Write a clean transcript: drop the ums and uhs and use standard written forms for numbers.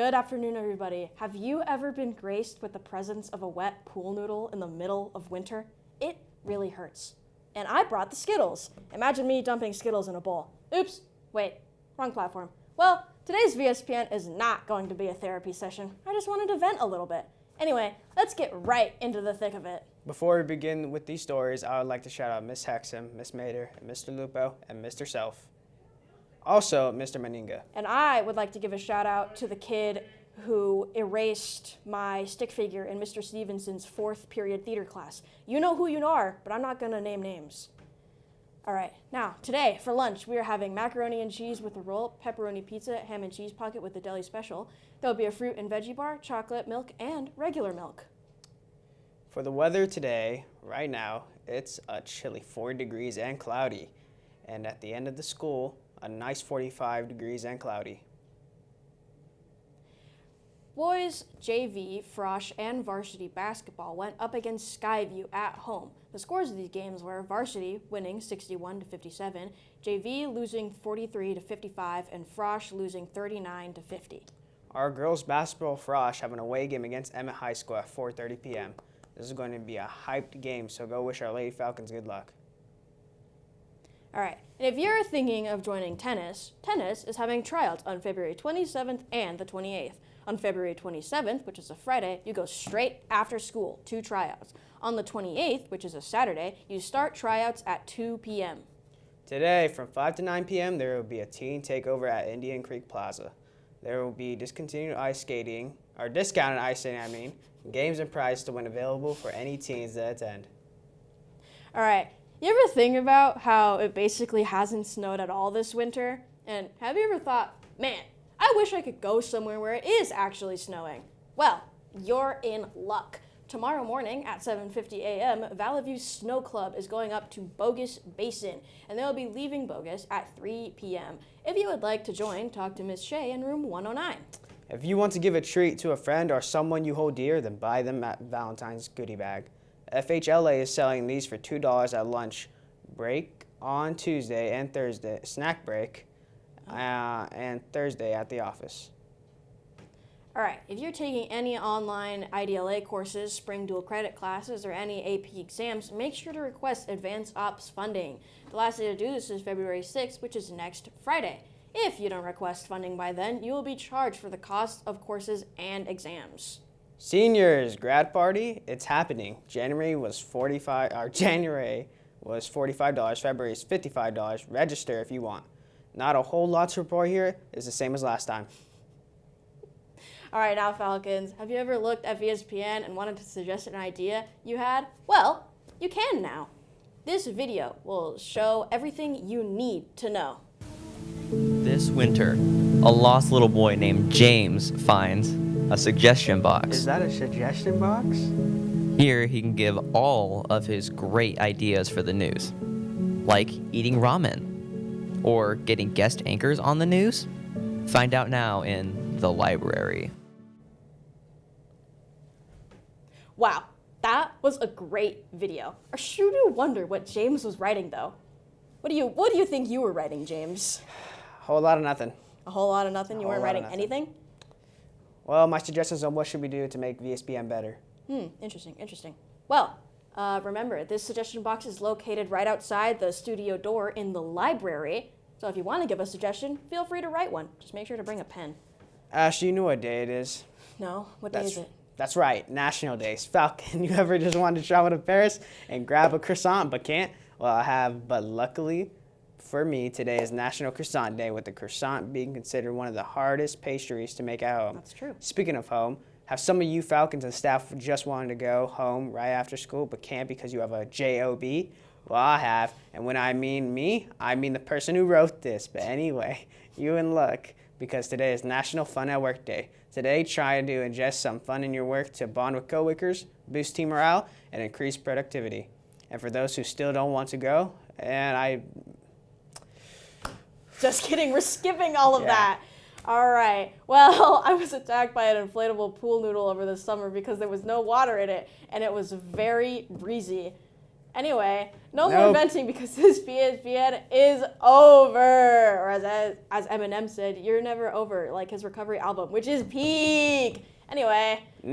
Good afternoon, everybody. Have you ever been graced with the presence of a wet pool noodle in the middle of winter? It really hurts. And I brought the Skittles. Imagine me dumping Skittles in a bowl. Oops, wait, wrong platform. Well, today's VSPN is not going to be a therapy session. I just wanted to vent a little bit. Anyway, let's get right into the thick of it. Before we begin with these stories, I would like to shout out Miss Hexham, Miss Mater, and Mr. Lupo, and Mr. Self. Also, Mr. Meninga. And I would like to give a shout out to the kid who erased my stick figure in Mr. Stevenson's 4th period theater class. You know who you are, but I'm not going to name names. All right, now, today for lunch, we are having macaroni and cheese with a roll, pepperoni pizza, ham and cheese pocket with the deli special. There'll be a fruit and veggie bar, chocolate milk, and regular milk. For the weather today, right now, it's a chilly 4 degrees and cloudy. And at the end of the school, a nice 45 degrees and cloudy. Boys JV, Frosh, and varsity basketball went up against Skyview at home. The scores of these games were varsity winning 61-57, JV losing 43-55, and Frosh losing 39-50. Our girls basketball Frosh have an away game against Emmett High School at 4:30 p.m. This is going to be a hyped game, so go wish our Lady Falcons good luck. All right, and if you're thinking of joining tennis, tennis is having tryouts on February 27th and the 28th. On February 27th, which is a Friday, you go straight after school to tryouts. On the 28th, which is a Saturday, you start tryouts at 2 p.m. Today, from 5 to 9 p.m., there will be a teen takeover at Indian Creek Plaza. There will be discontinued ice skating, or discounted ice skating, games and prizes to win available for any teens that attend. All right. You ever think about how it basically hasn't snowed at all this winter? And have you ever thought, man, I wish I could go somewhere where it is actually snowing? Well, you're in luck. Tomorrow morning at 7:50 a.m., Vallivue Snow Club is going up to Bogus Basin, and they'll be leaving Bogus at 3 p.m. If you would like to join, talk to Miss Shea in room 109. If you want to give a treat to a friend or someone you hold dear, then buy them at Valentine's goodie bag. FHLA is selling these for $2 at lunch break on Tuesday and Thursday, snack break, and Thursday at the office. All right, if you're taking any online IDLA courses, spring dual credit classes, or any AP exams, make sure to request advanced ops funding. The last day to do this is February 6th, which is next Friday. If you don't request funding by then, you will be charged for the cost of courses and exams. Seniors grad party, it's happening. January was $45, February is $55. Register if you want. Not a whole lot to report here. It's the same as last time. All right, now Falcons, have you ever looked at VSPN and wanted to suggest an idea you had? Well, you can now. This video will show everything you need to know. This winter, a lost little boy named James finds a suggestion box. Is that a suggestion box? Here he can give all of his great ideas for the news, like eating ramen or getting guest anchors on the news. Find out now in the library. Wow, that was a great video. I sure do wonder what James was writing though. What do you think you were writing, James? A whole lot of nothing. A whole lot of nothing? You weren't writing anything? Well, my suggestions on what should we do to make VSPN better. Interesting. Well, remember, this suggestion box is located right outside the studio door in the library. So if you want to give a suggestion, feel free to write one. Just make sure to bring a pen. Ash, you know what day it is? No? What day is it? That's right, National Days. Falcon, you ever just wanted to travel to Paris and grab a croissant but can't? Well, I have, but luckily for me, today is National Croissant Day, with the croissant being considered one of the hardest pastries to make at home. That's true. Speaking of home, have some of you Falcons and staff just wanted to go home right after school but can't because you have a job? Well, I have, and when I mean me, I mean the person who wrote this. But anyway, you in luck, because today is National Fun at Work Day. Today, try to ingest some fun in your work to bond with coworkers, boost team morale, and increase productivity. And for those who still don't want to go, Just kidding, we're skipping all of that. All right, well, I was attacked by an inflatable pool noodle over the summer because there was no water in it, and it was very breezy. Anyway, no more Nope. venting because this Vspn is over. Or as Eminem said, you're never over, like his recovery album, which is peak. Anyway.